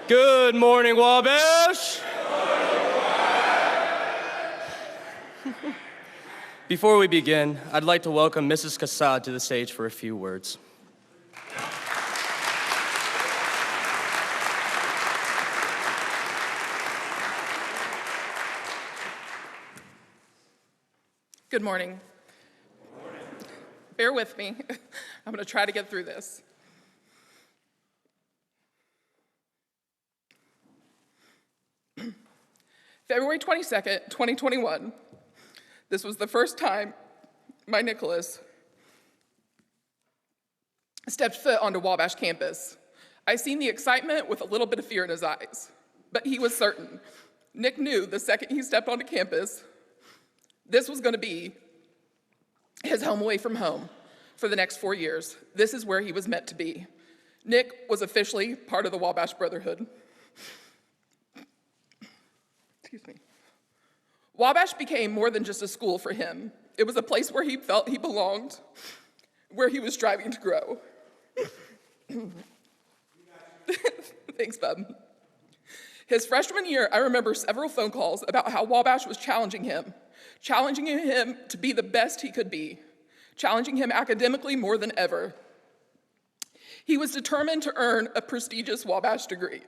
Good morning, Wabash. Before we begin, I'd like to welcome Mrs. Kassad to the stage for a few words. Good morning. Bear with me. I'm going to try to get through this. February 22nd, 2021. This was the first time my Nicholas stepped foot onto Wabash campus. I seen the excitement with a little bit of fear in his eyes, but he was certain. Nick knew the second he stepped onto campus, this was going to be his home away from home for the next 4 years. This is where he was meant to be. Nick was officially part of the Wabash Brotherhood. Excuse me. Wabash became more than just a school for him. It was a place where he felt he belonged, where he was striving to grow. Thanks, bub. His freshman year, I remember several phone calls about how Wabash was challenging him to be the best he could be, challenging him academically more than ever. He was determined to earn a prestigious Wabash degree.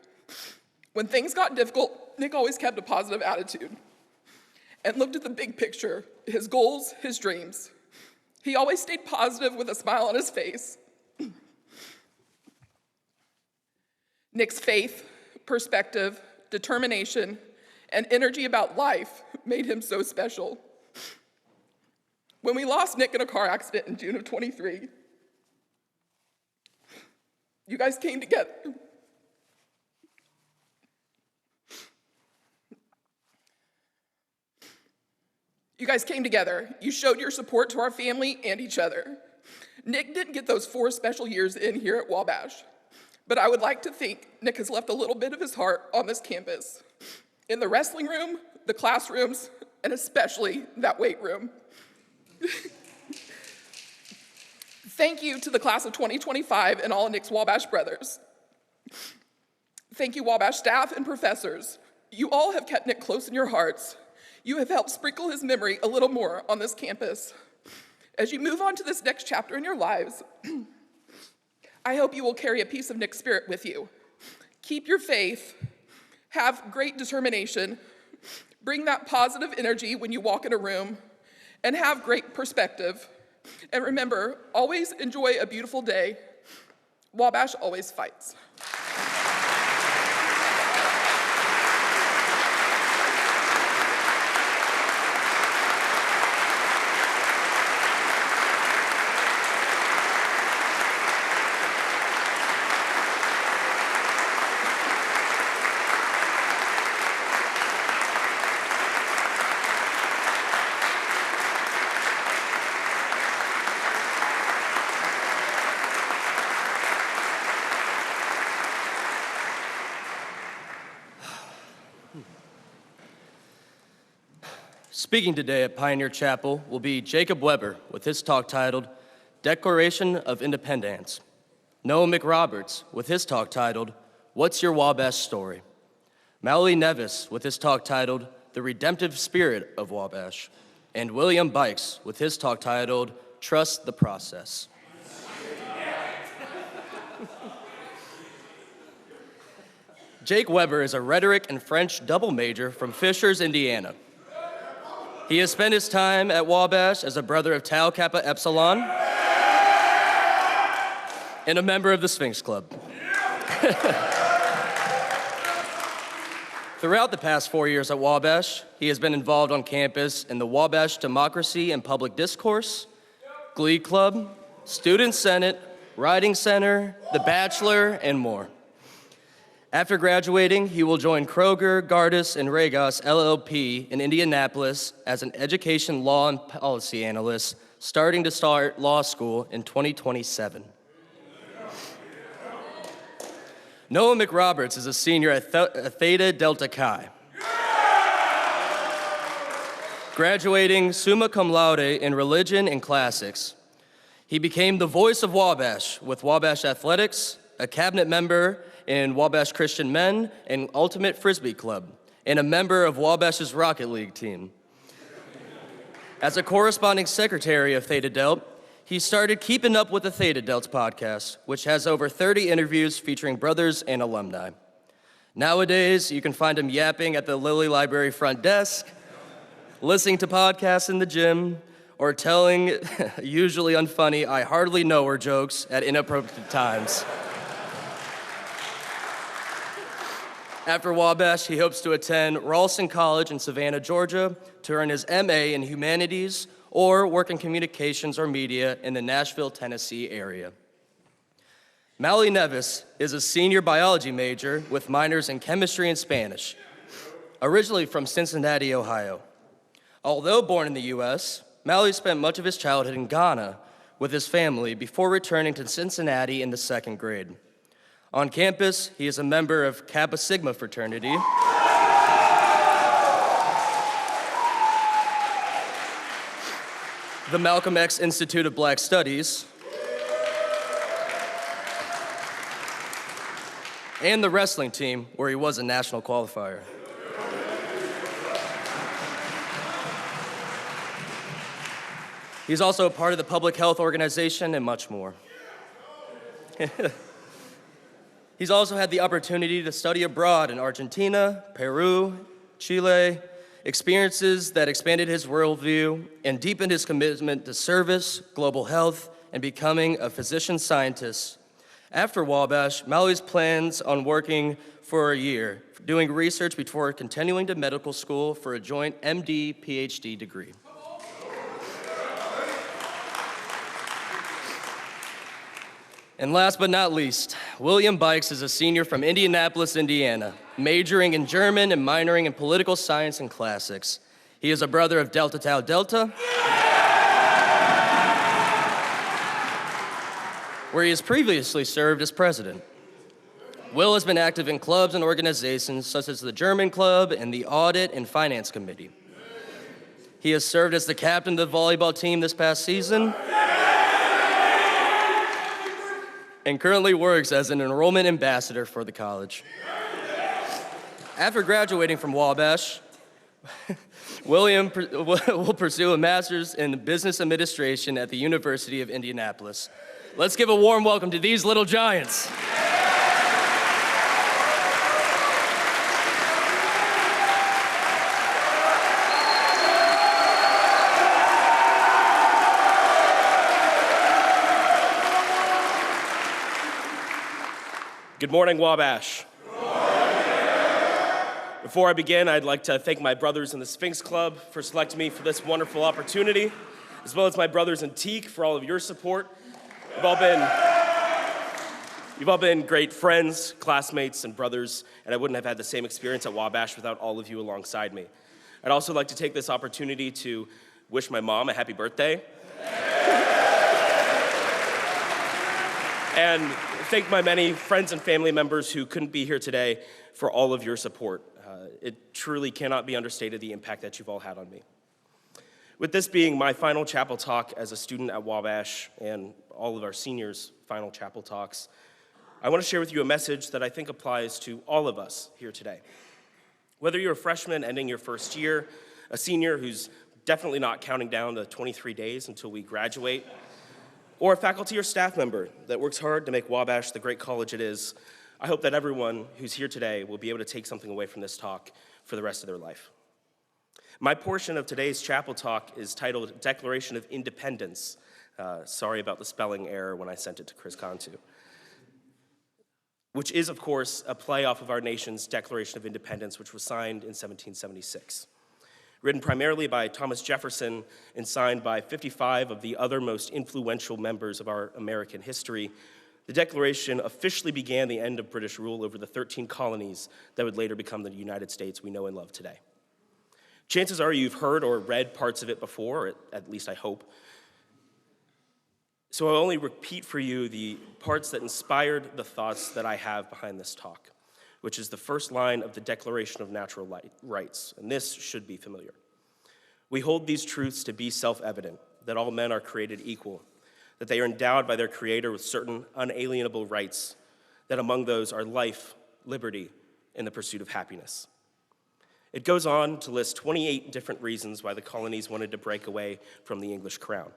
When things got difficult, Nick always kept a positive attitude and looked at the big picture, his goals, his dreams. He always stayed positive with a smile on his face. Nick's faith, perspective, determination, and energy about life made him so special. When we lost Nick in a car accident in June of 23, you guys came together. You showed your support to our family and each other. Nick didn't get those 4 special years in here at Wabash, but I would like to think Nick has left a little bit of his heart on this campus, in the wrestling room, the classrooms, and especially that weight room. Thank you to the class of 2025 and all of Nick's Wabash brothers. Thank you, Wabash staff and professors. You all have kept Nick close in your hearts. You have helped sprinkle his memory a little more on this campus. As you move on to this next chapter in your lives, I hope you will carry a piece of Nick's spirit with you. Keep your faith, have great determination, bring that positive energy when you walk in a room, and have great perspective. And remember, always enjoy a beautiful day. Wabash always fights. Speaking today at Pioneer Chapel will be Jacob Weber with his talk titled Declaration of Independence. Noah McRoberts with his talk titled What's Your Wabash Story? Mawuli Nevis with his talk titled The Redemptive Spirit of Wabash. And William Beikes with his talk titled Trust the Process. Jake Weber is a rhetoric and French double major from Fishers, Indiana. He has spent his time at Wabash as a brother of Tau Kappa Epsilon and a member of the Sphinx Club. Throughout the past 4 years at Wabash, he has been involved on campus in the Wabash Democracy and Public Discourse, Glee Club, Student Senate, Writing Center, The Bachelor, and more. After graduating, he will join Kroger, Gardis, and Regos LLP in Indianapolis as an education law and policy analyst, starting to start law school in 2027. Noah McRoberts is a senior at Theta Delta Chi. Graduating summa cum laude in religion and classics. He became the voice of Wabash with Wabash Athletics, a cabinet member, in Wabash Christian Men and Ultimate Frisbee Club, and a member of Wabash's Rocket League team. As a corresponding secretary of Theta Delta, he started Keeping Up with the Theta Delta podcast, which has over 30 interviews featuring brothers and alumni. Nowadays, you can find him yapping at the Lilly Library front desk, listening to podcasts in the gym, or telling usually unfunny I hardly know her jokes at inappropriate times. After Wabash, he hopes to attend Ralston College in Savannah, Georgia, to earn his MA in Humanities or work in communications or media in the Nashville, Tennessee area. Mawuli Nevis is a senior biology major with minors in chemistry and Spanish, originally from Cincinnati, Ohio. Although born in the US, Mawuli spent much of his childhood in Ghana with his family before returning to Cincinnati in the second grade. On campus, he is a member of Kappa Sigma fraternity, the Malcolm X Institute of Black Studies, and the wrestling team, where he was a national qualifier. He's also a part of the public health organization and much more. He's also had the opportunity to study abroad in Argentina, Peru, Chile, experiences that expanded his worldview and deepened his commitment to service, global health, and becoming a physician scientist. After Wabash, Mawuli's plans on working for a year, doing research before continuing to medical school for a joint MD, PhD degree. And last but not least, William Beikes is a senior from Indianapolis, Indiana, majoring in German and minoring in political science and classics. He is a brother of Delta Tau Delta, where he has previously served as president. Will has been active in clubs and organizations such as the German Club and the Audit and Finance Committee. He has served as the captain of the volleyball team this past season, and currently works as an enrollment ambassador for the college. After graduating from Wabash, William will pursue a master's in business administration at the University of Indianapolis. Let's give a warm welcome to these little giants. Good morning, Wabash. Good morning. Before I begin, I'd like to thank my brothers in the Sphinx Club for selecting me for this wonderful opportunity, as well as my brothers in Teak for all of your support. You've all been great friends, classmates, and brothers, and I wouldn't have had the same experience at Wabash without all of you alongside me. I'd also like to take this opportunity to wish my mom a happy birthday. And thank my many friends and family members who couldn't be here today for all of your support. It truly cannot be understated the impact that you've all had on me. With this being my final chapel talk as a student at Wabash and all of our seniors' final chapel talks, I want to share with you a message that I think applies to all of us here today. Whether you're a freshman ending your first year, a senior who's definitely not counting down the 23 days until we graduate, or a faculty or staff member that works hard to make Wabash the great college it is, I hope that everyone who's here today will be able to take something away from this talk for the rest of their life. My portion of today's chapel talk is titled Declaration of Independence. Sorry about the spelling error when I sent it to Chris Cantu. Which is, of course, a play off of our nation's Declaration of Independence, which was signed in 1776. Written primarily by Thomas Jefferson and signed by 55 of the other most influential members of our American history, the Declaration officially began the end of British rule over the 13 colonies that would later become the United States we know and love today. Chances are you've heard or read parts of it before, or at least I hope. So I'll only repeat for you the parts that inspired the thoughts that I have behind this talk, which is the first line of the Declaration of Natural Rights, and this should be familiar. We hold these truths to be self-evident, that all men are created equal, that they are endowed by their Creator with certain unalienable rights, that among those are life, liberty, and the pursuit of happiness. It goes on to list 28 different reasons why the colonies wanted to break away from the English crown.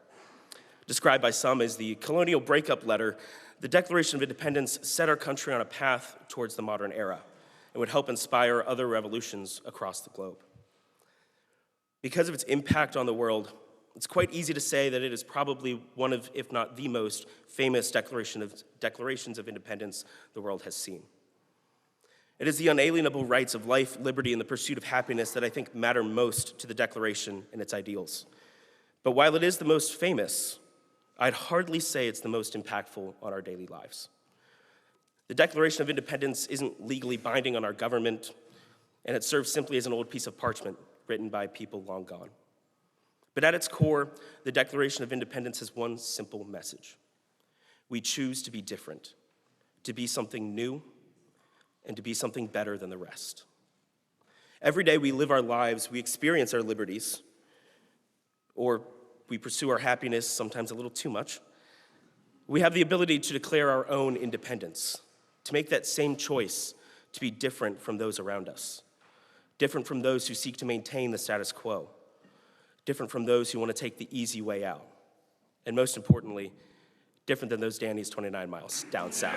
Described by some as the colonial breakup letter, the Declaration of Independence set our country on a path towards the modern era and would help inspire other revolutions across the globe. Because of its impact on the world, it's quite easy to say that it is probably one of, if not the most famous declarations of independence the world has seen. It is the unalienable rights of life, liberty, and the pursuit of happiness that I think matter most to the Declaration and its ideals. But while it is the most famous, I'd hardly say it's the most impactful on our daily lives. The Declaration of Independence isn't legally binding on our government, and it serves simply as an old piece of parchment written by people long gone. But at its core, the Declaration of Independence has one simple message. We choose to be different, to be something new, and to be something better than the rest. Every day we live our lives, we experience our liberties, or we pursue our happiness, sometimes a little too much. We have the ability to declare our own independence, to make that same choice to be different from those around us, different from those who seek to maintain the status quo, different from those who want to take the easy way out, and most importantly, different than those Danny's 29 miles down south.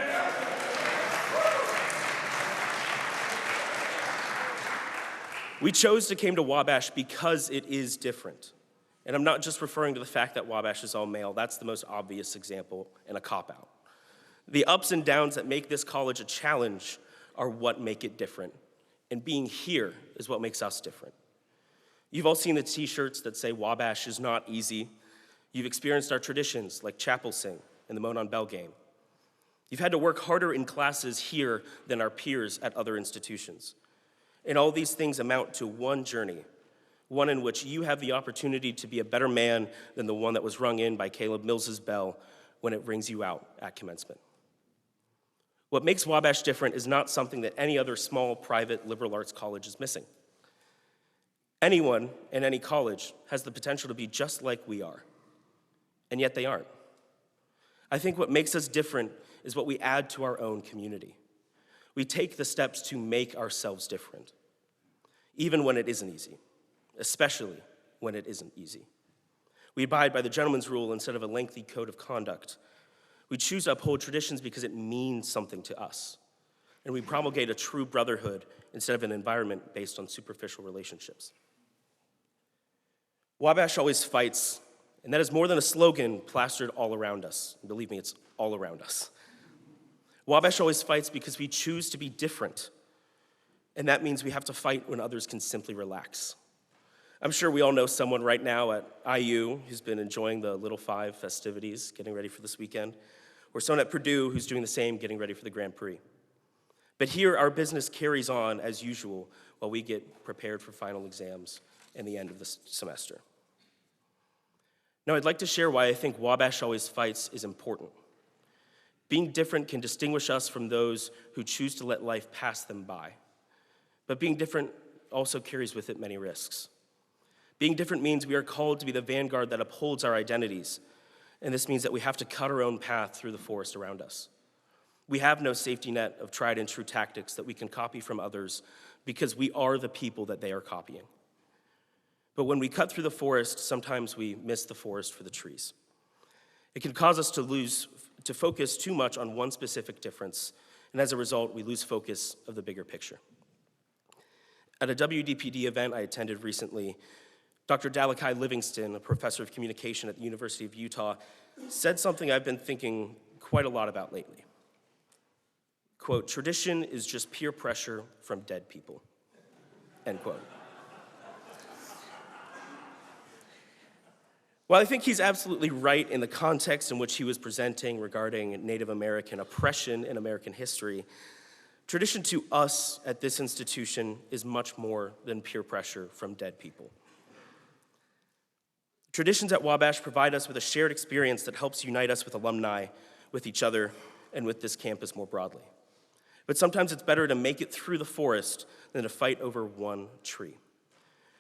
We chose to come to Wabash because it is different. And I'm not just referring to the fact that Wabash is all male. That's the most obvious example and a cop-out. The ups and downs that make this college a challenge are what make it different. And being here is what makes us different. You've all seen the t-shirts that say Wabash is not easy. You've experienced our traditions like chapel sing and the Monon Bell game. You've had to work harder in classes here than our peers at other institutions. And all these things amount to one journey, one in which you have the opportunity to be a better man than the one that was rung in by Caleb Mills's bell when it rings you out at commencement. What makes Wabash different is not something that any other small, private, liberal arts college is missing. Anyone in any college has the potential to be just like we are, and yet they aren't. I think what makes us different is what we add to our own community. We take the steps to make ourselves different, even when it isn't easy, especially when it isn't easy. We abide by the gentleman's rule instead of a lengthy code of conduct. We choose to uphold traditions because it means something to us. And we promulgate a true brotherhood instead of an environment based on superficial relationships. Wabash always fights, and that is more than a slogan plastered all around us. And believe me, it's all around us. Wabash always fights because we choose to be different, and that means we have to fight when others can simply relax. I'm sure we all know someone right now at IU who's been enjoying the Little Five festivities, getting ready for this weekend, or someone at Purdue who's doing the same, getting ready for the Grand Prix. But here, our business carries on as usual while we get prepared for final exams and the end of the semester. Now, I'd like to share why I think Wabash Always Fights is important. Being different can distinguish us from those who choose to let life pass them by. But being different also carries with it many risks. Being different means we are called to be the vanguard that upholds our identities, and this means that we have to cut our own path through the forest around us. We have no safety net of tried and true tactics that we can copy from others because we are the people that they are copying. But when we cut through the forest, sometimes we miss the forest for the trees. It can cause us to focus too much on one specific difference, and as a result, we lose focus of the bigger picture. At a WDPD event I attended recently, Dr. Dalakai Livingston, a professor of communication at the University of Utah, said something I've been thinking quite a lot about lately. Quote, "Tradition is just peer pressure from dead people," end quote. While I think he's absolutely right in the context in which he was presenting regarding Native American oppression in American history, tradition to us at this institution is much more than peer pressure from dead people. Traditions at Wabash provide us with a shared experience that helps unite us with alumni, with each other, and with this campus more broadly. But sometimes it's better to make it through the forest than to fight over one tree.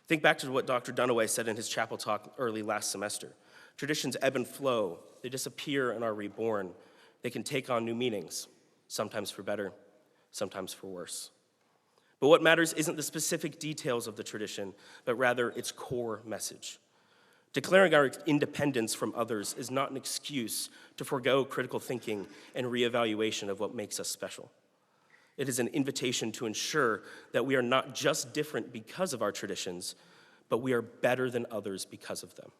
Think back to what Dr. Dunaway said in his chapel talk early last semester. Traditions ebb and flow. They disappear and are reborn. They can take on new meanings. sometimes for better, sometimes for worse. But what matters isn't the specific details of the tradition, but rather its core message. Declaring our independence from others is not an excuse to forego critical thinking and reevaluation of what makes us special. It is an invitation to ensure that we are not just different because of our traditions, but we are better than others because of them.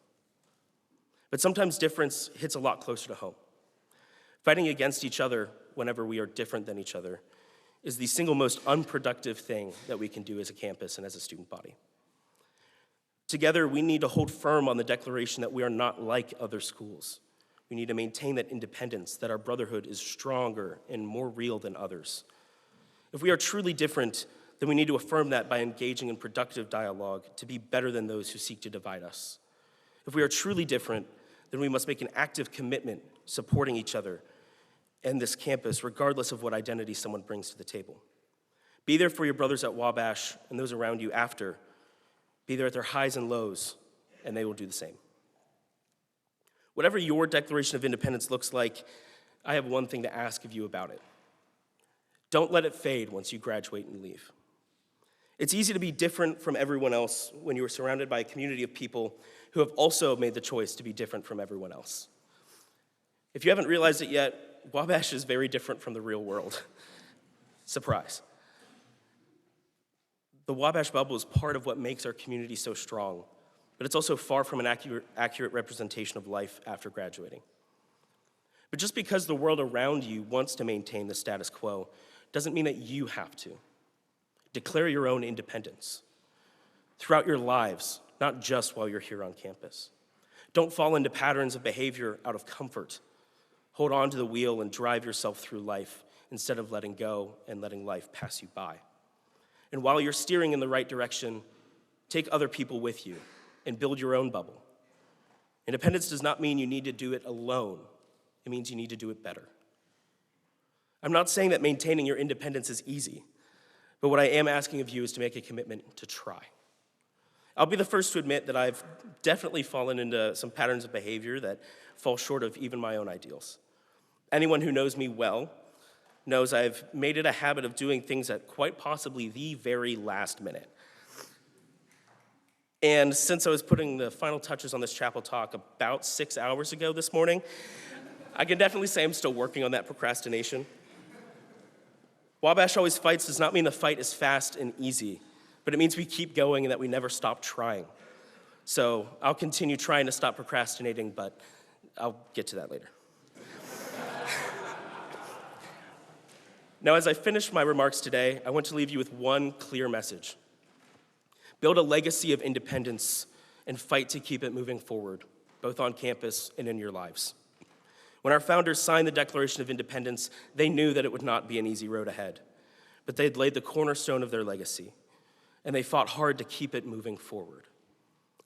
But sometimes difference hits a lot closer to home. Fighting against each other whenever we are different than each other is the single most unproductive thing that we can do as a campus and as a student body. Together, we need to hold firm on the declaration that we are not like other schools. We need to maintain that independence, that our brotherhood is stronger and more real than others. If we are truly different, then we need to affirm that by engaging in productive dialogue to be better than those who seek to divide us. If we are truly different, then we must make an active commitment supporting each other and this campus, regardless of what identity someone brings to the table. Be there for your brothers at Wabash and those around you after. Be there at their highs and lows, and they will do the same. Whatever your Declaration of Independence looks like, I have one thing to ask of you about it. Don't let it fade once you graduate and leave. It's easy to be different from everyone else when you are surrounded by a community of people who have also made the choice to be different from everyone else. If you haven't realized it yet, Wabash is very different from the real world. Surprise. The Wabash bubble is part of what makes our community so strong, but it's also far from an accurate representation of life after graduating. But just because the world around you wants to maintain the status quo doesn't mean that you have to. Declare your own independence throughout your lives, not just while you're here on campus. Don't fall into patterns of behavior out of comfort. Hold on to the wheel and drive yourself through life instead of letting go and letting life pass you by. And while you're steering in the right direction, take other people with you and build your own bubble. Independence does not mean you need to do it alone. It means you need to do it better. I'm not saying that maintaining your independence is easy, but what I am asking of you is to make a commitment to try. I'll be the first to admit that I've definitely fallen into some patterns of behavior that fall short of even my own ideals. Anyone who knows me well knows I've made it a habit of doing things at quite possibly the very last minute. And since I was putting the final touches on this chapel talk about 6 hours ago this morning, I can definitely say I'm still working on that procrastination. Wabash Always Fights does not mean the fight is fast and easy, but it means we keep going and that we never stop trying. So I'll continue trying to stop procrastinating, but I'll get to that later. Now, as I finish my remarks today, I want to leave you with one clear message. Build a legacy of independence and fight to keep it moving forward, both on campus and in your lives. When our founders signed the Declaration of Independence, they knew that it would not be an easy road ahead, but they had laid the cornerstone of their legacy, and they fought hard to keep it moving forward.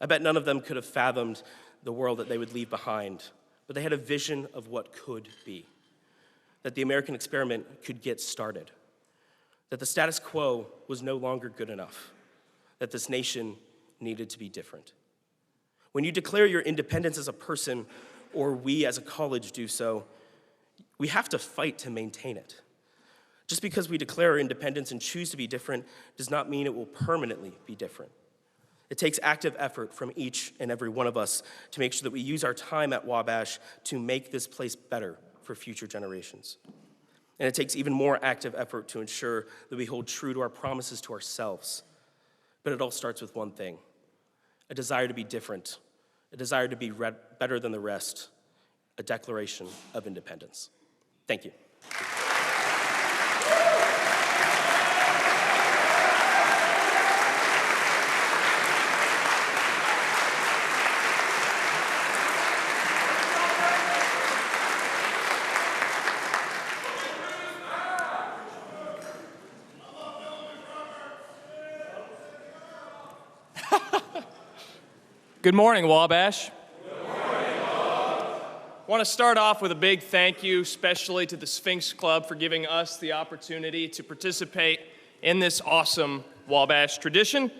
I bet none of them could have fathomed the world that they would leave behind, but they had a vision of what could be. That the American experiment could get started, that the status quo was no longer good enough, that this nation needed to be different. When you declare your independence as a person, or we as a college do so, we have to fight to maintain it. Just because we declare our independence and choose to be different does not mean it will permanently be different. It takes active effort from each and every one of us to make sure that we use our time at Wabash to make this place better for future generations. And it takes even more active effort to ensure that we hold true to our promises to ourselves. But it all starts with one thing: a desire to be different, a desire to be better than the rest, a declaration of independence. Thank you. Good morning, Wabash. Good morning, I want to start off with a big thank you, especially to the Sphinx Club for giving us the opportunity to participate in this awesome Wabash tradition.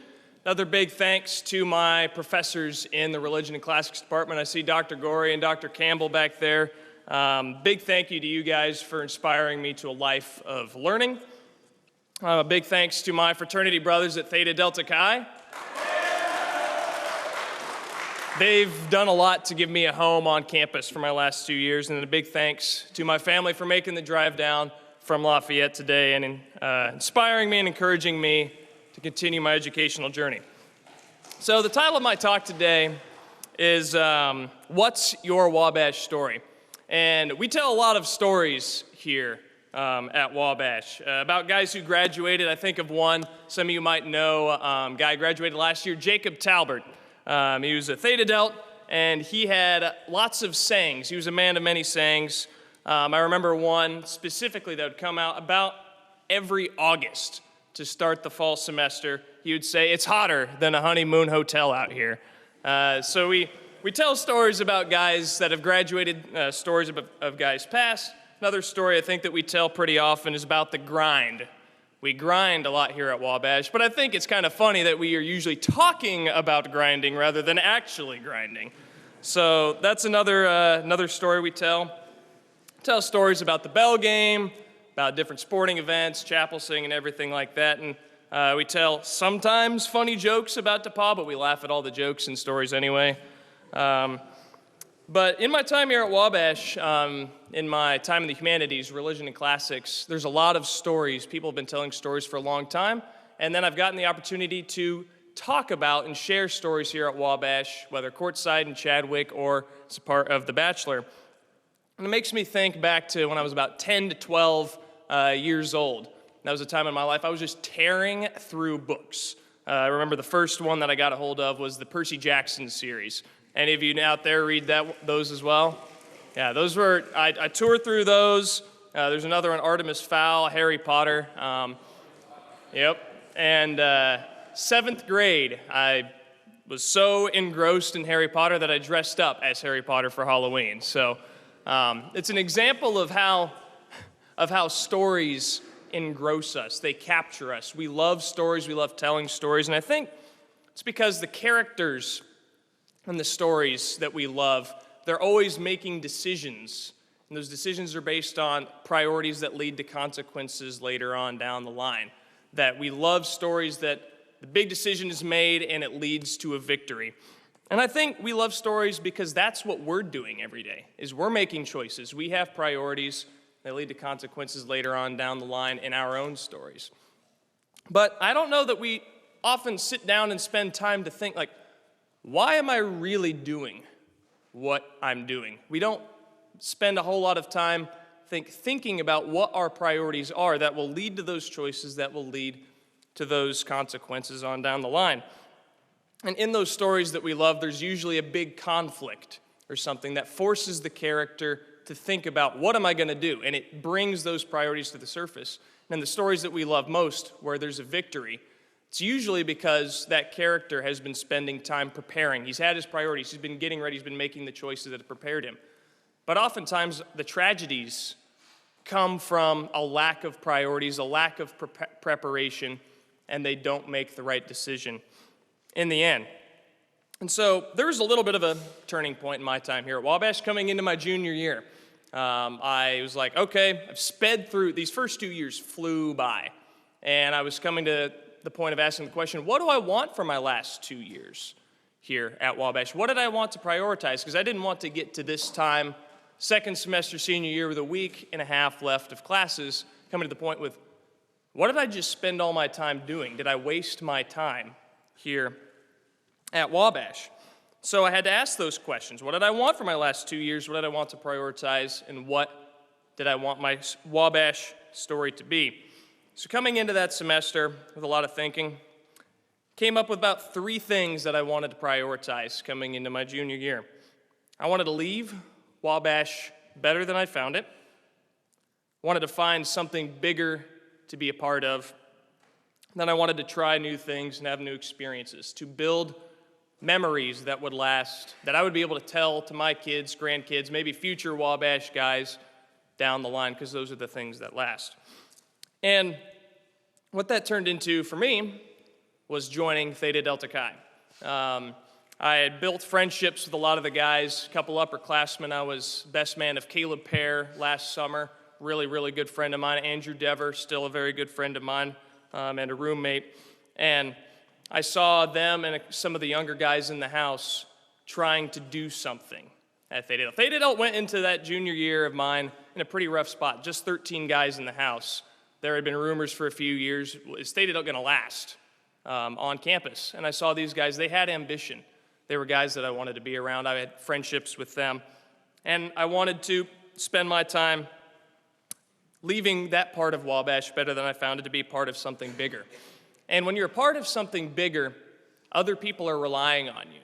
Another big thanks to my professors in the Religion and Classics department. I see Dr. Gorey and Dr. Campbell back there. Big thank you to you guys for inspiring me to a life of learning. A big thanks to my fraternity brothers at Theta Delta Chi. They've done a lot to give me a home on campus for my last 2 years, and then a big thanks to my family for making the drive down from Lafayette today and inspiring me and encouraging me to continue my educational journey. So the title of my talk today is What's Your Wabash Story? And we tell a lot of stories here at Wabash about guys who graduated. I think of one, some of you might know, guy graduated last year, Jacob Talbert. He was a Theta Delt, and he had lots of sayings. He was a man of many sayings. I remember one specifically that would come out about every August to start the fall semester. He would say, "It's hotter than a honeymoon hotel out here." So we tell stories about guys that have graduated, stories of guys past. Another story I think that we tell pretty often is about the grind. We grind a lot here at Wabash, but I think it's kind of funny that we are usually talking about grinding rather than actually grinding. So that's another story we tell. Tell stories about the bell game, about different sporting events, chapel sing, and everything like that. And we tell sometimes funny jokes about DePaul, but we laugh at all the jokes and stories anyway. But in my time here at Wabash, in my time in the humanities, religion and classics, there's a lot of stories. People have been telling stories for a long time. And then I've gotten the opportunity to talk about and share stories here at Wabash, whether courtside in Chadwick or as a part of The Bachelor. And it makes me think back to when I was about 10 to 12 years old. That was a time in my life I was just tearing through books. I remember the first one that I got a hold of was the Percy Jackson series. Any of you out there read those as well? Yeah, those were, I toured through those. There's another one, Artemis Fowl, Harry Potter. Yep. And 7th grade, I was so engrossed in Harry Potter that I dressed up as Harry Potter for Halloween. So it's an example of how stories engross us. They capture us. We love stories. We love telling stories. And I think it's because the characters and the stories that we love, they're always making decisions. And those decisions are based on priorities that lead to consequences later on down the line. That we love stories that the big decision is made and it leads to a victory. And I think we love stories because that's what we're doing every day, is we're making choices. We have priorities that lead to consequences later on down the line in our own stories. But I don't know that we often sit down and spend time to think, like, why am I really doing what I'm doing? We don't spend a whole lot of time thinking about what our priorities are that will lead to those choices, that will lead to those consequences on down the line. And in those stories that we love, there's usually a big conflict or something that forces the character to think about, what am I going to do? And it brings those priorities to the surface. And the stories that we love most, where there's a victory, it's usually because that character has been spending time preparing. He's had his priorities. He's been getting ready. He's been making the choices that have prepared him. But oftentimes, the tragedies come from a lack of priorities, a lack of preparation, and they don't make the right decision in the end. And so there was a little bit of a turning point in my time here at Wabash coming into my junior year. I was like, okay, I've sped through, these first 2 years flew by. And I was coming to the point of asking the question, what do I want for my last 2 years here at Wabash? What did I want to prioritize? Because I didn't want to get to this time, second semester senior year, with a week and a half left of classes, coming to the point with, what did I just spend all my time doing? Did I waste my time here at Wabash? So I had to ask those questions. What did I want for my last 2 years? What did I want to prioritize? And what did I want my Wabash story to be? So coming into that semester with a lot of thinking, came up with about 3 things that I wanted to prioritize coming into my junior year. I wanted to leave Wabash better than I found it. Wanted to find something bigger to be a part of. Then I wanted to try new things and have new experiences, to build memories that would last, that I would be able to tell to my kids, grandkids, maybe future Wabash guys down the line, because those are the things that last. And what that turned into for me was joining Theta Delta Chi. I had built friendships with a lot of the guys, a couple upperclassmen. I was best man of Caleb Pear last summer, really, really good friend of mine. Andrew Dever, still a very good friend of mine, and a roommate. And I saw them and some of the younger guys in the house trying to do something at Theta Delta. Theta Delta went into that junior year of mine in a pretty rough spot, just 13 guys in the house. There had been rumors for a few years, is Theta Delta going to last on campus? And I saw these guys, they had ambition. They were guys that I wanted to be around. I had friendships with them. And I wanted to spend my time leaving that part of Wabash better than I found it, to be part of something bigger. And when you're a part of something bigger, other people are relying on you.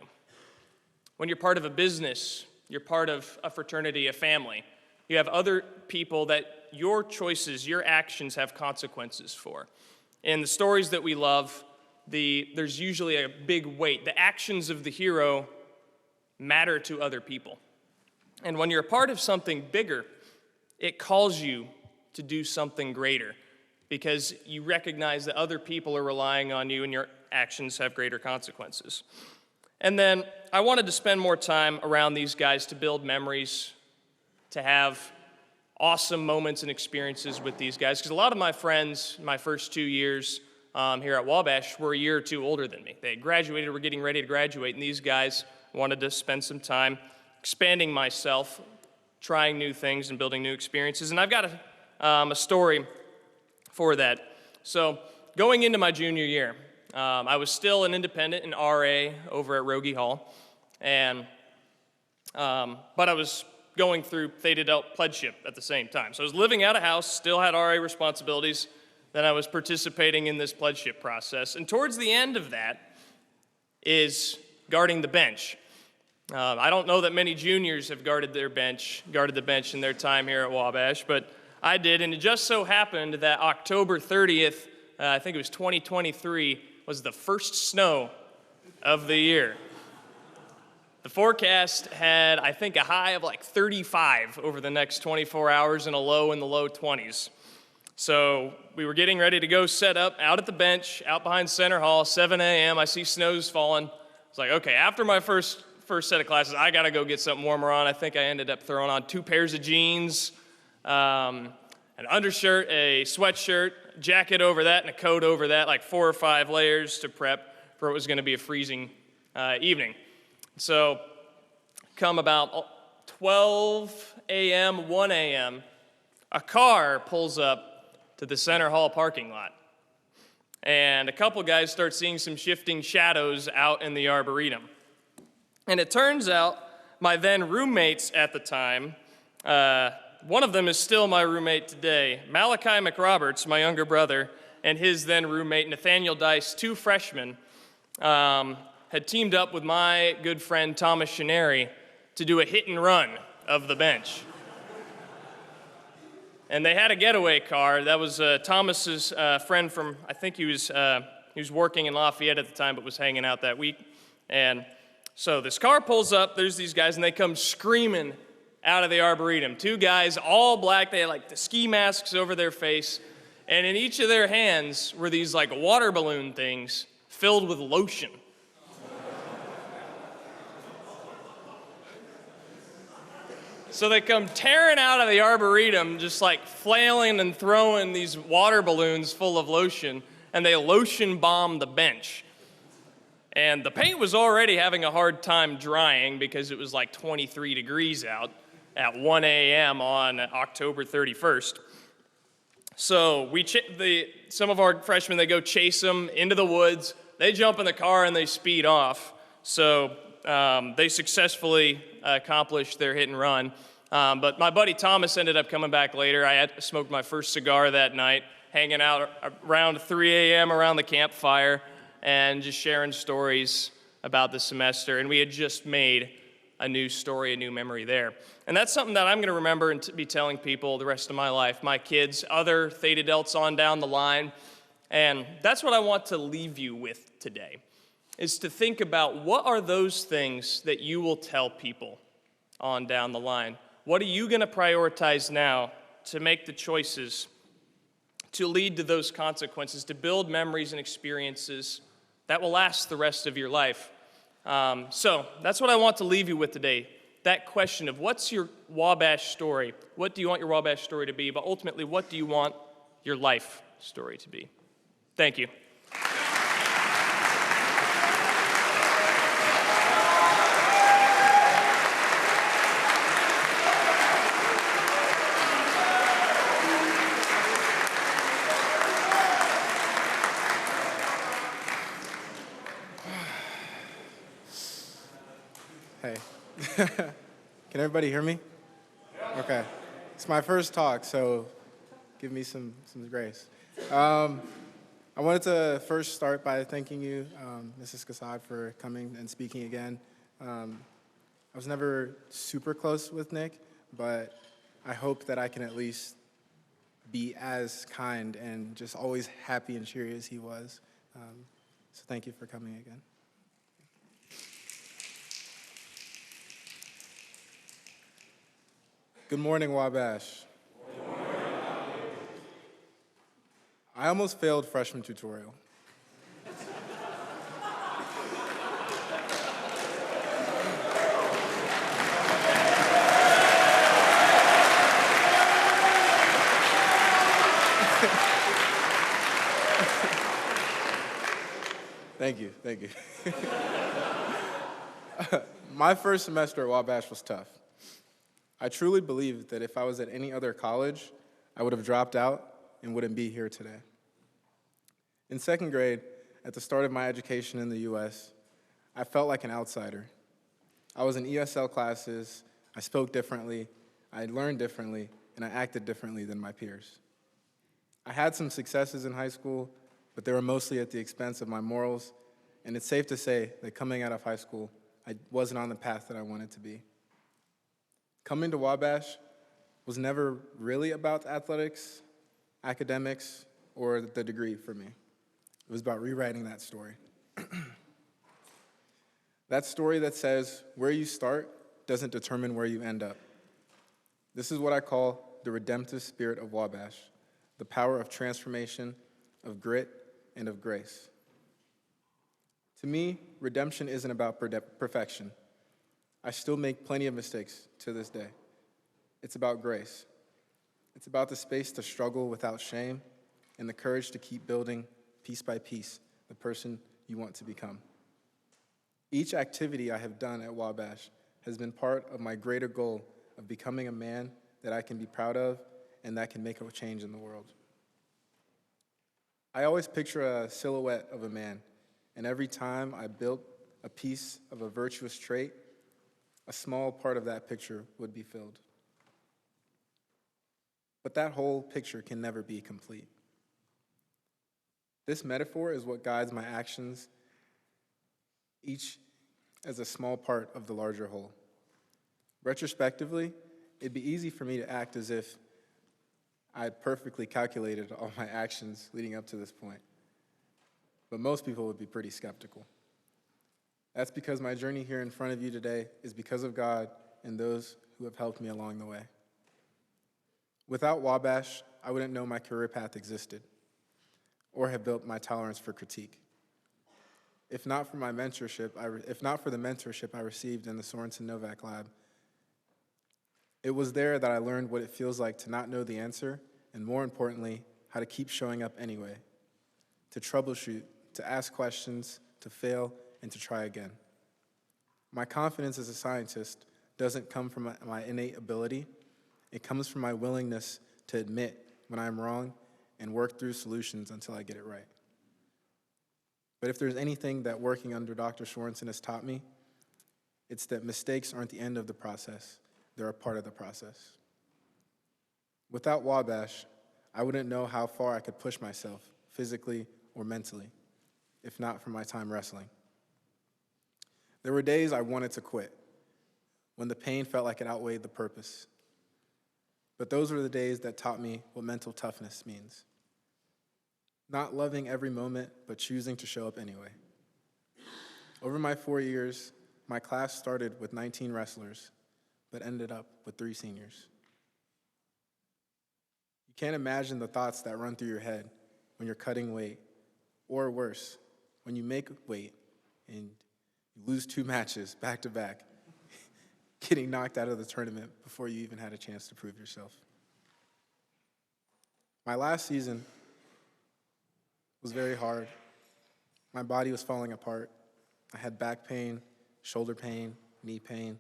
When you're part of a business, you're part of a fraternity, a family, you have other people that your choices, your actions have consequences for. In the stories that we love, there's usually a big weight. The actions of the hero matter to other people. And when you're a part of something bigger, it calls you to do something greater because you recognize that other people are relying on you and your actions have greater consequences. And then I wanted to spend more time around these guys to build memories, to have awesome moments and experiences with these guys, because a lot of my friends, my first 2 years here at Wabash, were a year or two older than me. They had graduated, were getting ready to graduate, and these guys wanted to spend some time expanding myself, trying new things and building new experiences. And I've got a story for that. So going into my junior year, I was still an independent, an RA over at Rogie Hall, and but I was going through Theta Delta pledgeship at the same time. So I was living out of house, still had RA responsibilities, then I was participating in this pledgeship process. And towards the end of that is guarding the bench. I don't know that many juniors have guarded the bench in their time here at Wabash, but I did, and it just so happened that October 30th, I think it was 2023, was the first snow of the year. The forecast had, I think, a high of like 35 over the next 24 hours and a low in the low 20s. So we were getting ready to go set up out at the bench, out behind Center Hall, 7 a.m. I see snow's falling. It's like, okay, after my first set of classes, I gotta go get something warmer on. I think I ended up throwing on 2 pairs of jeans, an undershirt, a sweatshirt, jacket over that, and a coat over that, like 4 or 5 layers to prep for what was gonna be a freezing evening. So come about 12 a.m., 1 a.m., a car pulls up to the Center Hall parking lot. And a couple guys start seeing some shifting shadows out in the Arboretum. And it turns out my then roommates at the time, one of them is still my roommate today, Malachi McRoberts, my younger brother, and his then roommate, Nathaniel Dice, 2 freshmen, had teamed up with my good friend Thomas Shineri to do a hit and run of the bench. And they had a getaway car. That was Thomas's friend from, I think he was working in Lafayette at the time, but was hanging out that week. And so this car pulls up, there's these guys, and they come screaming out of the Arboretum. 2 guys, all black, they had like the ski masks over their face, and in each of their hands were these like water balloon things filled with lotion. So they come tearing out of the Arboretum, just like flailing and throwing these water balloons full of lotion, and they lotion bomb the bench. And the paint was already having a hard time drying because it was like 23 degrees out at 1 a.m. on October 31st. So some of our freshmen, they go chase them into the woods. They jump in the car and they speed off. So they successfully accomplished their hit and run. But my buddy Thomas ended up coming back later. I had smoked my first cigar that night, hanging out around 3 a.m. around the campfire and just sharing stories about the semester. And we had just made a new story, a new memory there. And that's something that I'm going to remember and be telling people the rest of my life, my kids, other Theta Delts on down the line. And that's what I want to leave you with today, is to think about what are those things that you will tell people on down the line. What are you going to prioritize now to make the choices to lead to those consequences, to build memories and experiences that will last the rest of your life? So that's what I want to leave you with today. That question of what's your Wabash story? What do you want your Wabash story to be? But ultimately, what do you want your life story to be? Thank you. Hey, can everybody hear me? Okay, it's my first talk, so give me some grace. I wanted to first start by thanking you, Mrs. Kassad, for coming and speaking again. I was never super close with Nick, but I hope that I can at least be as kind and just always happy and cheery as he was. So thank you for coming again. Good morning, Wabash. Good morning. I almost failed freshman tutorial. Thank you. My first semester at Wabash was tough. I truly believe that if I was at any other college, I would have dropped out and wouldn't be here today. In second grade, at the start of my education in the U.S., I felt like an outsider. I was in ESL classes, I spoke differently, I learned differently, and I acted differently than my peers. I had some successes in high school, but they were mostly at the expense of my morals, and it's safe to say that coming out of high school, I wasn't on the path that I wanted to be. Coming to Wabash was never really about athletics, academics, or the degree for me. It was about rewriting that story. That story that says where you start doesn't determine where you end up. This is what I call the redemptive spirit of Wabash, the power of transformation, of grit, and of grace. To me, redemption isn't about perfection. I still make plenty of mistakes to this day. It's about grace. It's about the space to struggle without shame and the courage to keep building, piece by piece, the person you want to become. Each activity I have done at Wabash has been part of my greater goal of becoming a man that I can be proud of and that can make a change in the world. I always picture a silhouette of a man, and every time I built a piece of a virtuous trait, a small part of that picture would be filled. But that whole picture can never be complete. This metaphor is what guides my actions, each as a small part of the larger whole. Retrospectively, it'd be easy for me to act as if I had perfectly calculated all my actions leading up to this point. But most people would be pretty skeptical. That's because my journey here in front of you today is because of God and those who have helped me along the way. Without Wabash, I wouldn't know my career path existed or have built my tolerance for critique. If not for the mentorship I received in the Sorensen Novak lab, it was there that I learned what it feels like to not know the answer, and more importantly, how to keep showing up anyway, to troubleshoot, to ask questions, to fail, and to try again. My confidence as a scientist doesn't come from my innate ability. It comes from my willingness to admit when I'm wrong and work through solutions until I get it right. But if there's anything that working under Dr. Sorensen has taught me, it's that mistakes aren't the end of the process. They're a part of the process. Without Wabash, I wouldn't know how far I could push myself, physically or mentally, if not for my time wrestling. There were days I wanted to quit, when the pain felt like it outweighed the purpose. But those were the days that taught me what mental toughness means. Not loving every moment, but choosing to show up anyway. Over my 4 years, my class started with 19 wrestlers, but ended up with 3 seniors. You can't imagine the thoughts that run through your head when you're cutting weight, or worse, when you make weight and You lose 2 matches back to back, getting knocked out of the tournament before you even had a chance to prove yourself. My last season was very hard. My body was falling apart. I had back pain, shoulder pain, knee pain.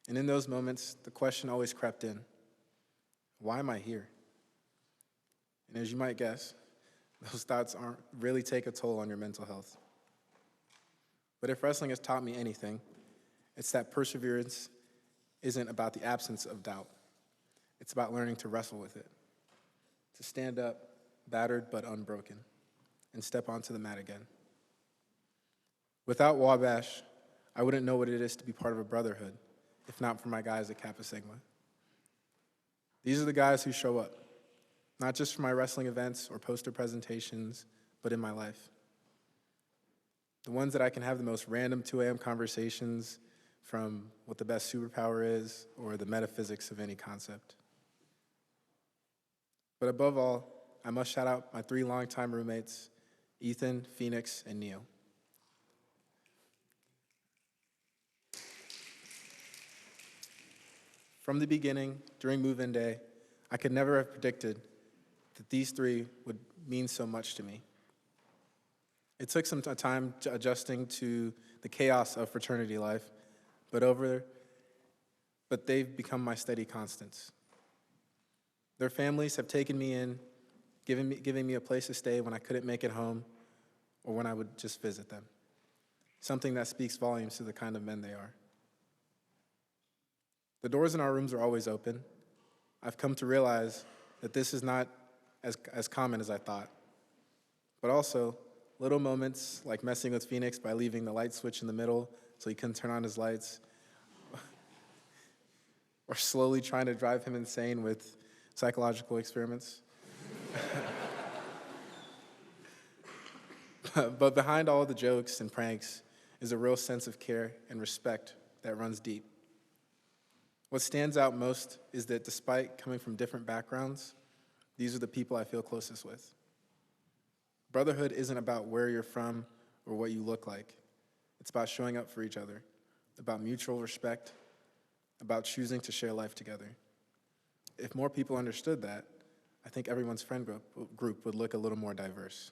And in those moments, the question always crept in, why am I here? And as you might guess, those thoughts aren't really take a toll on your mental health. But if wrestling has taught me anything, it's that perseverance isn't about the absence of doubt. It's about learning to wrestle with it, to stand up, battered but unbroken, and step onto the mat again. Without Wabash, I wouldn't know what it is to be part of a brotherhood, if not for my guys at Kappa Sigma. These are the guys who show up, not just for my wrestling events or poster presentations, but in my life. The ones that I can have the most random 2 a.m. conversations from what the best superpower is or the metaphysics of any concept. But above all, I must shout out my 3 longtime roommates, Ethan, Phoenix, and Neil. From the beginning, during move-in day, I could never have predicted that these 3 would mean so much to me. It took some time adjusting to the chaos of fraternity life, but they've become my steady constants. Their families have taken me in, giving me a place to stay when I couldn't make it home or when I would just visit them, something that speaks volumes to the kind of men they are. The doors in our rooms are always open. I've come to realize that this is not as common as I thought. But also, little moments like messing with Phoenix by leaving the light switch in the middle so he couldn't turn on his lights, or slowly trying to drive him insane with psychological experiments. But behind all the jokes and pranks is a real sense of care and respect that runs deep. What stands out most is that despite coming from different backgrounds, these are the people I feel closest with. Brotherhood isn't about where you're from or what you look like. It's about showing up for each other, about mutual respect, about choosing to share life together. If more people understood that, I think everyone's friend group would look a little more diverse.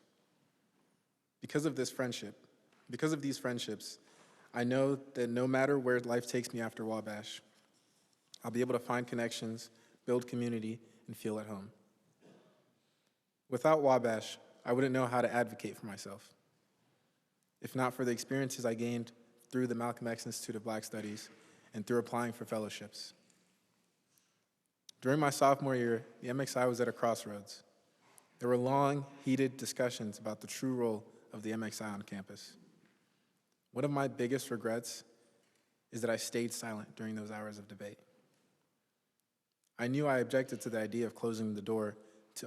Because of these friendships, I know that no matter where life takes me after Wabash, I'll be able to find connections, build community, and feel at home. Without Wabash, I wouldn't know how to advocate for myself. If not for the experiences I gained through the Malcolm X Institute of Black Studies and through applying for fellowships. During my sophomore year, the MXI was at a crossroads. There were long, heated discussions about the true role of the MXI on campus. One of my biggest regrets is that I stayed silent during those hours of debate. I knew I objected to the idea of closing the door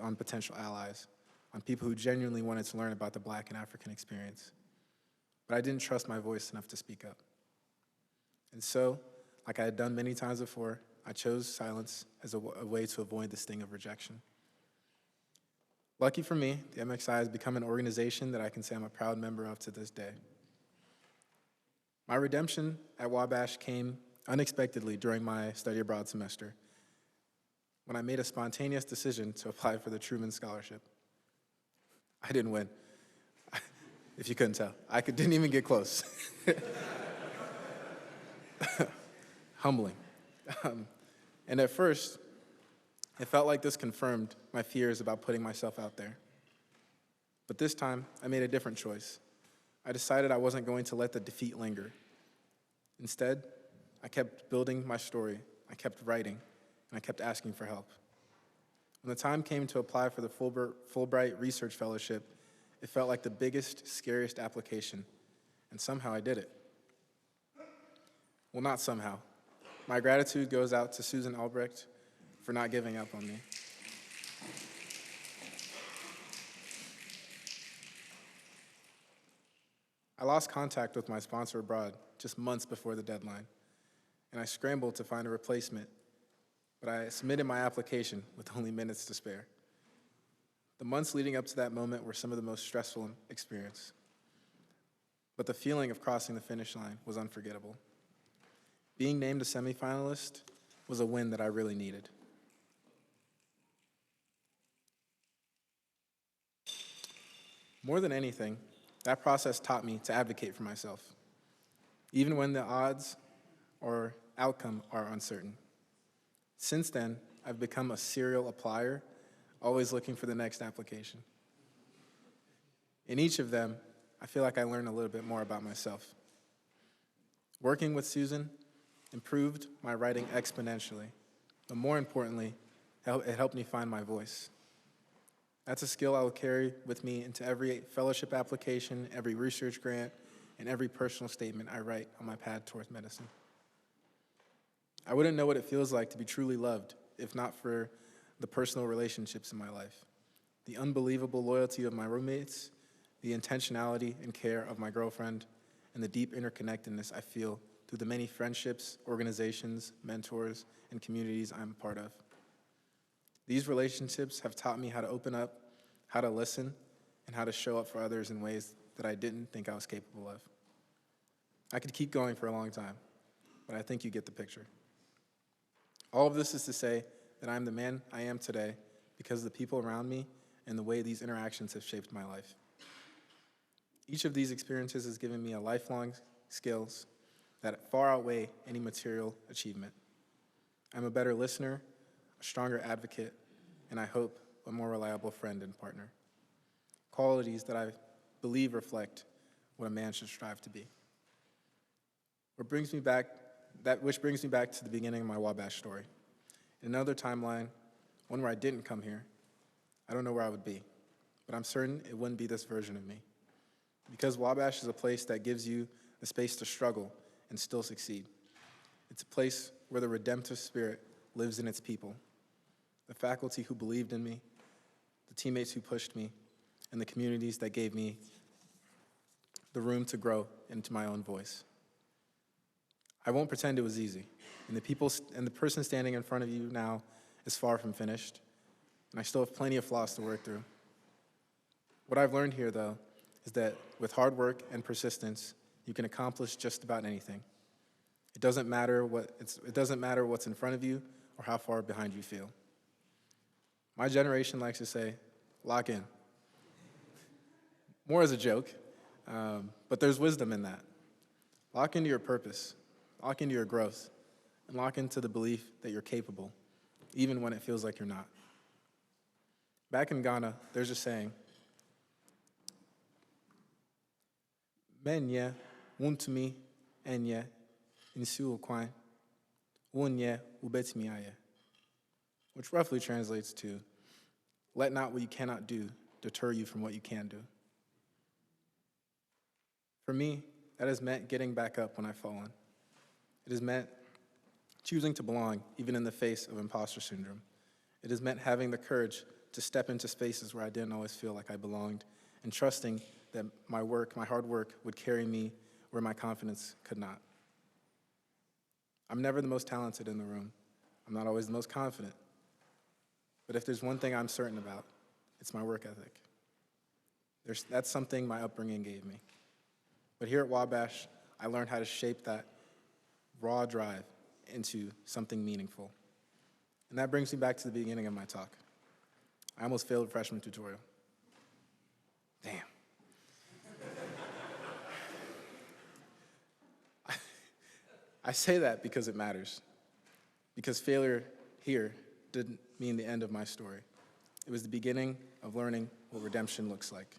on potential allies, on people who genuinely wanted to learn about the Black and African experience. But I didn't trust my voice enough to speak up. And so, like I had done many times before, I chose silence as a way to avoid the sting of rejection. Lucky for me, the MXI has become an organization that I can say I'm a proud member of to this day. My redemption at Wabash came unexpectedly during my study abroad semester, when I made a spontaneous decision to apply for the Truman Scholarship. I didn't win, if you couldn't tell. Didn't even get close. Humbling. And at first, it felt like this confirmed my fears about putting myself out there. But this time, I made a different choice. I decided I wasn't going to let the defeat linger. Instead, I kept building my story, I kept writing, and I kept asking for help. When the time came to apply for the Fulbright Research Fellowship, it felt like the biggest, scariest application, and somehow I did it. Well, not somehow. My gratitude goes out to Susan Albrecht for not giving up on me. I lost contact with my sponsor abroad just months before the deadline, and I scrambled to find a replacement, but I submitted my application with only minutes to spare. The months leading up to that moment were some of the most stressful experience. but the feeling of crossing the finish line was unforgettable. Being named a semifinalist was a win that I really needed. More than anything, that process taught me to advocate for myself, even when the odds or outcome are uncertain. Since then, I've become a serial applier, always looking for the next application. In each of them, I feel like I learned a little bit more about myself. Working with Susan improved my writing exponentially, but more importantly, it helped me find my voice. That's a skill I will carry with me into every fellowship application, every research grant, and every personal statement I write on my path towards medicine. I wouldn't know what it feels like to be truly loved if not for the personal relationships in my life, the unbelievable loyalty of my roommates, the intentionality and care of my girlfriend, and the deep interconnectedness I feel through the many friendships, organizations, mentors, and communities I'm a part of. These relationships have taught me how to open up, how to listen, and how to show up for others in ways that I didn't think I was capable of. I could keep going for a long time, but I think you get the picture. All of this is to say that I'm the man I am today because of the people around me and the way these interactions have shaped my life. Each of these experiences has given me a lifelong skills that far outweigh any material achievement. I'm a better listener, a stronger advocate, and I hope a more reliable friend and partner. Qualities that I believe reflect what a man should strive to be. Which brings me back to the beginning of my Wabash story. In another timeline, one where I didn't come here, I don't know where I would be, but I'm certain it wouldn't be this version of me. Because Wabash is a place that gives you the space to struggle and still succeed. It's a place where the redemptive spirit lives in its people. The faculty who believed in me, the teammates who pushed me, and the communities that gave me the room to grow into my own voice. I won't pretend it was easy, and the person standing in front of you now is far from finished, and I still have plenty of flaws to work through. What I've learned here, though, is that with hard work and persistence, you can accomplish just about anything. It doesn't matter what's in front of you or how far behind you feel. My generation likes to say, lock in. More as a joke, but there's wisdom in that. Lock into your purpose, lock into your growth, and lock into the belief that you're capable, even when it feels like you're not. Back in Ghana, there's a saying, Menye wuntumi enye insu kwan wonye ubetimi aye, which roughly translates to, let not what you cannot do deter you from what you can do. For me, that has meant getting back up when I've fallen. It has meant choosing to belong even in the face of imposter syndrome. It has meant having the courage to step into spaces where I didn't always feel like I belonged, and trusting that my hard work would carry me where my confidence could not. I'm never the most talented in the room. I'm not always the most confident. But if there's one thing I'm certain about, it's my work ethic. That's something my upbringing gave me. But here at Wabash, I learned how to shape that raw drive into something meaningful. And that brings me back to the beginning of my talk. I almost failed freshman tutorial. Damn. I say that because it matters. Because failure here didn't mean the end of my story. It was the beginning of learning what redemption looks like.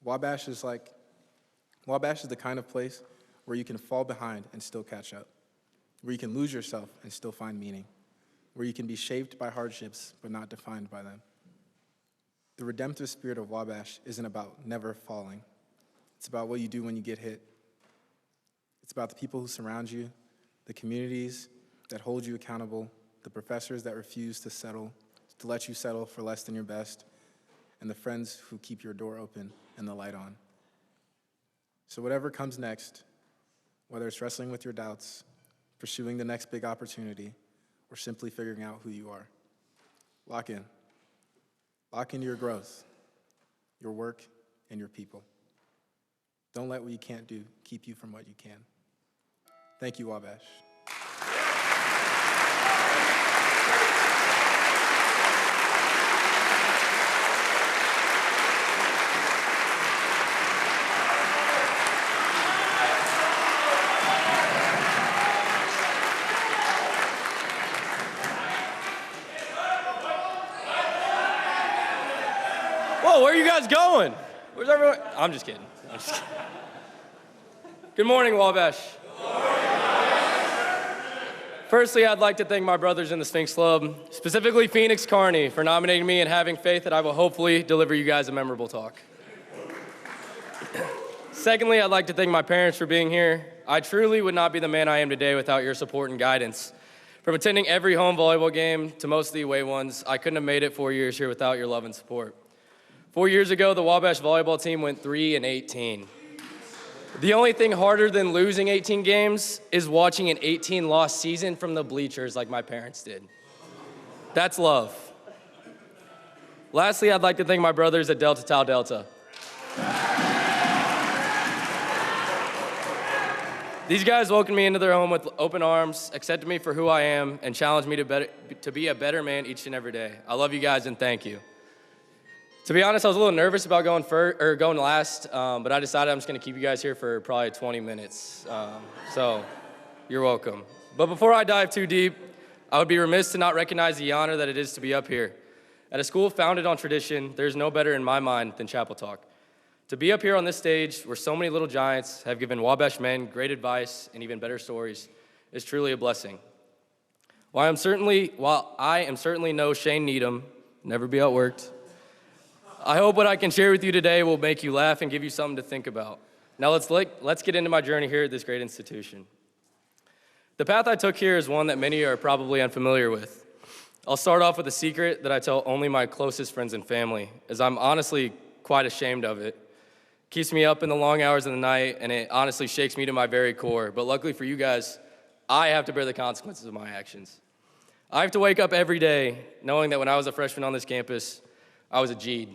Wabash is the kind of place where you can fall behind and still catch up, where you can lose yourself and still find meaning, where you can be shaped by hardships but not defined by them. The redemptive spirit of Wabash isn't about never falling. It's about what you do when you get hit. It's about the people who surround you, the communities that hold you accountable, the professors that refuse to let you settle for less than your best, and the friends who keep your door open and the light on. So whatever comes next, whether it's wrestling with your doubts, pursuing the next big opportunity, or simply figuring out who you are, lock in. Lock into your growth, your work, and your people. Don't let what you can't do keep you from what you can. Thank you, Wabash. Whoa, where are you guys going? Where's everyone? I'm just kidding. Good morning, Wabash. Firstly, I'd like to thank my brothers in the Sphinx Club, specifically Phoenix Carney, for nominating me and having faith that I will hopefully deliver you guys a memorable talk. Secondly, I'd like to thank my parents for being here. I truly would not be the man I am today without your support and guidance. From attending every home volleyball game to most of the away ones, I couldn't have made it 4 years here without your love and support. 4 years ago, the Wabash volleyball team went 3-18. The only thing harder than losing 18 games is watching an 18-loss season from the bleachers like my parents did. That's love. Lastly, I'd like to thank my brothers at Delta Tau Delta. These guys welcomed me into their home with open arms, accepted me for who I am, and challenged me to be a better man each and every day. I love you guys and thank you. To be honest, I was a little nervous about going last, but I decided I'm just gonna keep you guys here for probably 20 minutes. So, you're welcome. But before I dive too deep, I would be remiss to not recognize the honor that it is to be up here. At a school founded on tradition, there's no better in my mind than Chapel Talk. To be up here on this stage where so many little giants have given Wabash men great advice and even better stories is truly a blessing. While I am certainly no Shane Needham, never be outworked, I hope what I can share with you today will make you laugh and give you something to think about. Now let's get into my journey here at this great institution. The path I took here is one that many are probably unfamiliar with. I'll start off with a secret that I tell only my closest friends and family, as I'm honestly quite ashamed of it. Keeps me up in the long hours of the night, and it honestly shakes me to my very core. But luckily for you guys, I have to bear the consequences of my actions. I have to wake up every day knowing that when I was a freshman on this campus, I was a G'd.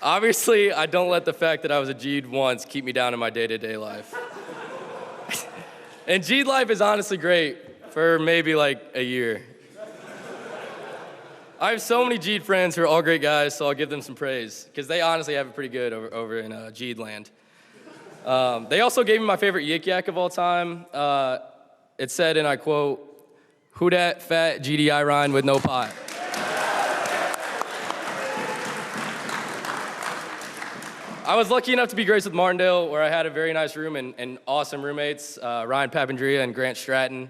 Obviously, I don't let the fact that I was a G'd once keep me down in my day-to-day life. And G'd life is honestly great for maybe like a year. I have so many G'd friends who are all great guys, so I'll give them some praise, because they honestly have it pretty good over in G'd land. They also gave me my favorite yik yak of all time. It said, and I quote, "Who dat fat GDI rind with no pot?" I was lucky enough to be graced with Martindale, where I had a very nice room and awesome roommates, Ryan Papandrea and Grant Stratton.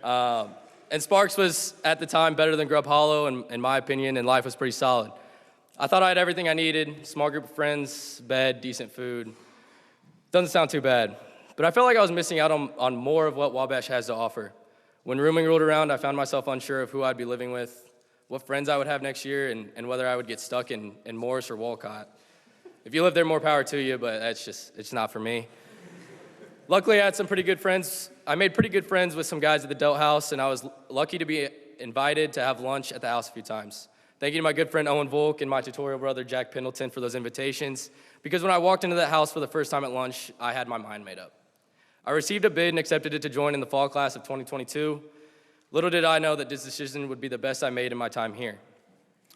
And Sparks was, at the time, better than Grub Hollow, in my opinion, and life was pretty solid. I thought I had everything I needed: small group of friends, bed, decent food. Doesn't sound too bad. But I felt like I was missing out on more of what Wabash has to offer. When rooming rolled around, I found myself unsure of who I'd be living with, what friends I would have next year, and whether I would get stuck in Morris or Walcott. If you live there, more power to you, but it's not for me. Luckily, I had some pretty good friends. I made pretty good friends with some guys at the Delt House, and I was lucky to be invited to have lunch at the house a few times. Thank you to my good friend Owen Volk and my tutorial brother Jack Pendleton for those invitations, because when I walked into that house for the first time at lunch, I had my mind made up. I received a bid and accepted it to join in the fall class of 2022. Little did I know that this decision would be the best I made in my time here.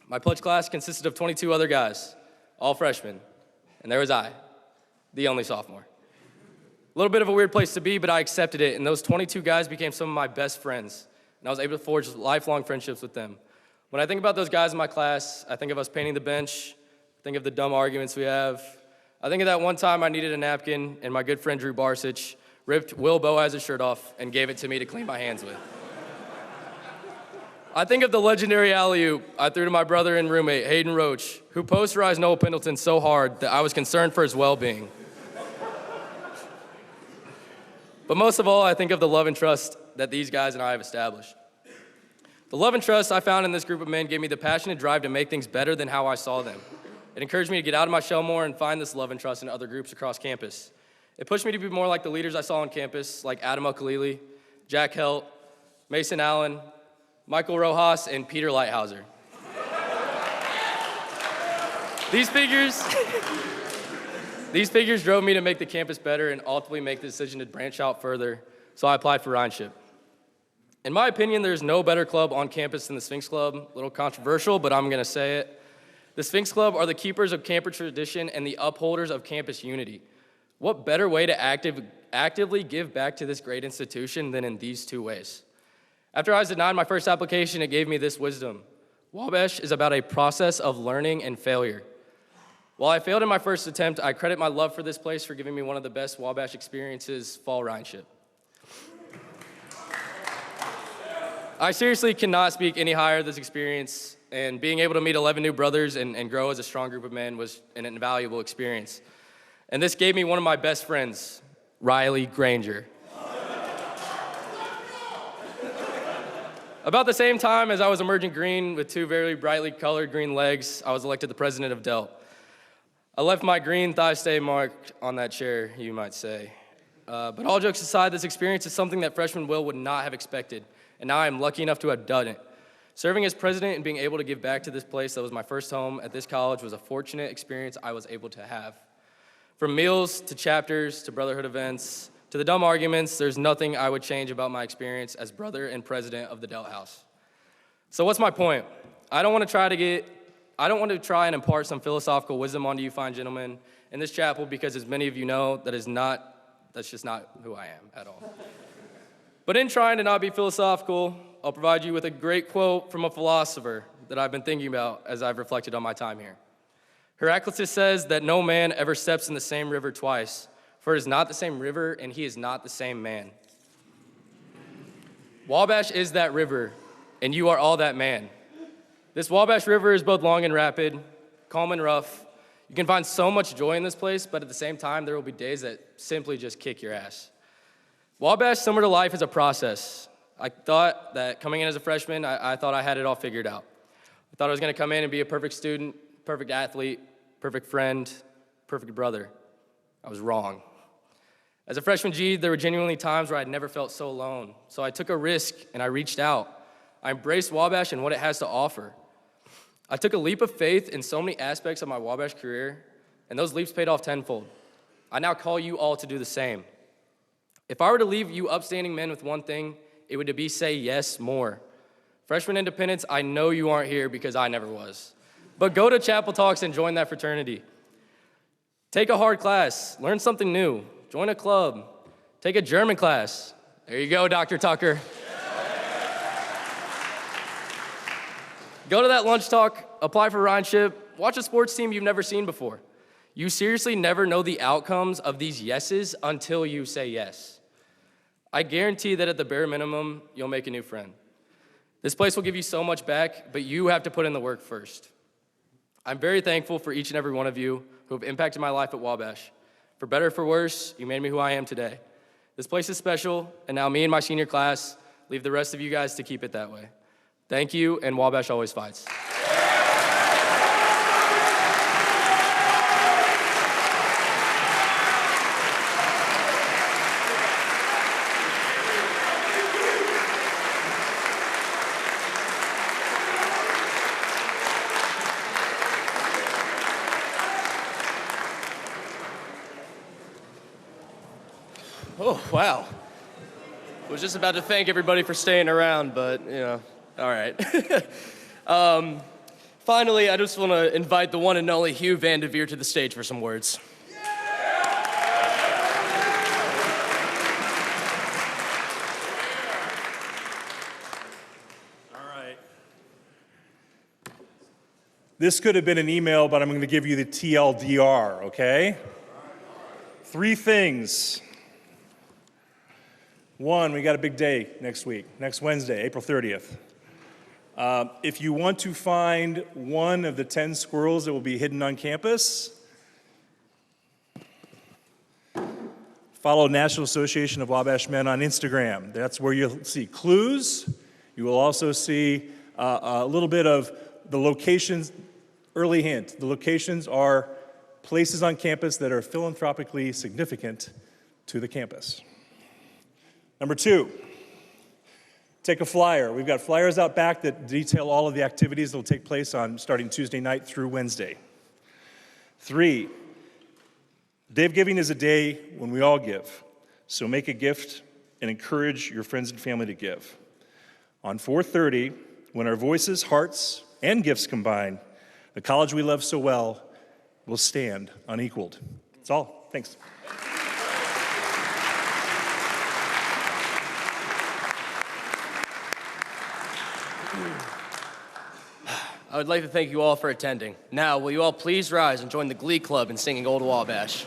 My pledge class consisted of 22 other guys, all freshmen. And there was I, the only sophomore. A little bit of a weird place to be, but I accepted it, and those 22 guys became some of my best friends, and I was able to forge lifelong friendships with them. When I think about those guys in my class, I think of us painting the bench, I think of the dumb arguments we have. I think of that one time I needed a napkin, and my good friend Drew Barsich ripped Will Boaz's shirt off and gave it to me to clean my hands with. I think of the legendary alley-oop I threw to my brother and roommate, Hayden Roach, who posterized Noah Pendleton so hard that I was concerned for his well-being. But most of all, I think of the love and trust that these guys and I have established. The love and trust I found in this group of men gave me the passion and drive to make things better than how I saw them. It encouraged me to get out of my shell more and find this love and trust in other groups across campus. It pushed me to be more like the leaders I saw on campus, like Adam Ukulele, Jack Helt, Mason Allen, Michael Rojas, and Peter Lighthouser. These figures drove me to make the campus better and ultimately make the decision to branch out further, so I applied for Rhineship. In my opinion, there's no better club on campus than the Sphinx Club. A little controversial, but I'm gonna say it. The Sphinx Club are the keepers of campus tradition and the upholders of campus unity. What better way to actively give back to this great institution than in these two ways? After I was denied my first application, it gave me this wisdom. Wabash is about a process of learning and failure. While I failed in my first attempt, I credit my love for this place for giving me one of the best Wabash experiences, fall Rhineship. I seriously cannot speak any higher of this experience, and being able to meet 11 new brothers and grow as a strong group of men was an invaluable experience. And this gave me one of my best friends, Riley Granger. About the same time as I was emerging green with two very brightly colored green legs, I was elected the president of Delt. I left my green thigh stay marked on that chair, you might say. But all jokes aside, this experience is something that freshman Will would not have expected, and now I'm lucky enough to have done it. Serving as president and being able to give back to this place that was my first home at this college was a fortunate experience I was able to have. From meals to chapters to brotherhood events to the dumb arguments, there's nothing I would change about my experience as brother and president of the Delt House. So what's my point? I don't want to try and impart some philosophical wisdom onto you fine gentlemen in this chapel because, as many of you know, that's just not who I am at all. But in trying to not be philosophical, I'll provide you with a great quote from a philosopher that I've been thinking about as I've reflected on my time here. Heraclitus says that no man ever steps in the same river twice, for it is not the same river and he is not the same man. Wabash is that river, and you are all that man. This Wabash River is both long and rapid, calm and rough. You can find so much joy in this place, but at the same time, there will be days that simply just kick your ass. Wabash, similar to life, is a process. I thought that coming in as a freshman, I thought I had it all figured out. I thought I was gonna come in and be a perfect student, perfect athlete, perfect friend, perfect brother. I was wrong. As a freshman G, there were genuinely times where I'd never felt so alone. So I took a risk and I reached out. I embraced Wabash and what it has to offer. I took a leap of faith in so many aspects of my Wabash career, and those leaps paid off tenfold. I now call you all to do the same. If I were to leave you upstanding men with one thing, it would be say yes more. Freshman Independence, I know you aren't here because I never was. But go to Chapel Talks and join that fraternity. Take a hard class, learn something new, join a club, take a German class. There you go, Dr. Tucker. Go to that lunch talk, apply for Rhineship, watch a sports team you've never seen before. You seriously never know the outcomes of these yeses until you say yes. I guarantee that at the bare minimum, you'll make a new friend. This place will give you so much back, but you have to put in the work first. I'm very thankful for each and every one of you who have impacted my life at Wabash. For better or for worse, you made me who I am today. This place is special, and now me and my senior class leave the rest of you guys to keep it that way. Thank you, and Wabash always fights. Oh, wow. I was just about to thank everybody for staying around, but, you know, all right. Finally, I just want to invite the one and only Hugh Van Devere to the stage for some words. All right. This could have been an email, but I'm going to give you the TLDR, okay? 3 things. 1, we got a big day next week, next Wednesday, April 30th. If you want to find one of the 10 squirrels that will be hidden on campus, follow National Association of Wabash Men on Instagram. That's where you'll see clues. You will also see a little bit of the locations, early hint. The locations are places on campus that are philanthropically significant to the campus. Number 2, take a flyer. We've got flyers out back that detail all of the activities that will take place on starting Tuesday night through Wednesday. 3, Day of Giving is a day when we all give. So make a gift and encourage your friends and family to give. On 4/30, when our voices, hearts, and gifts combine, the college we love so well will stand unequaled. That's all. Thanks. I would like to thank you all for attending. Now, will you all please rise and join the Glee Club in singing Old Wabash?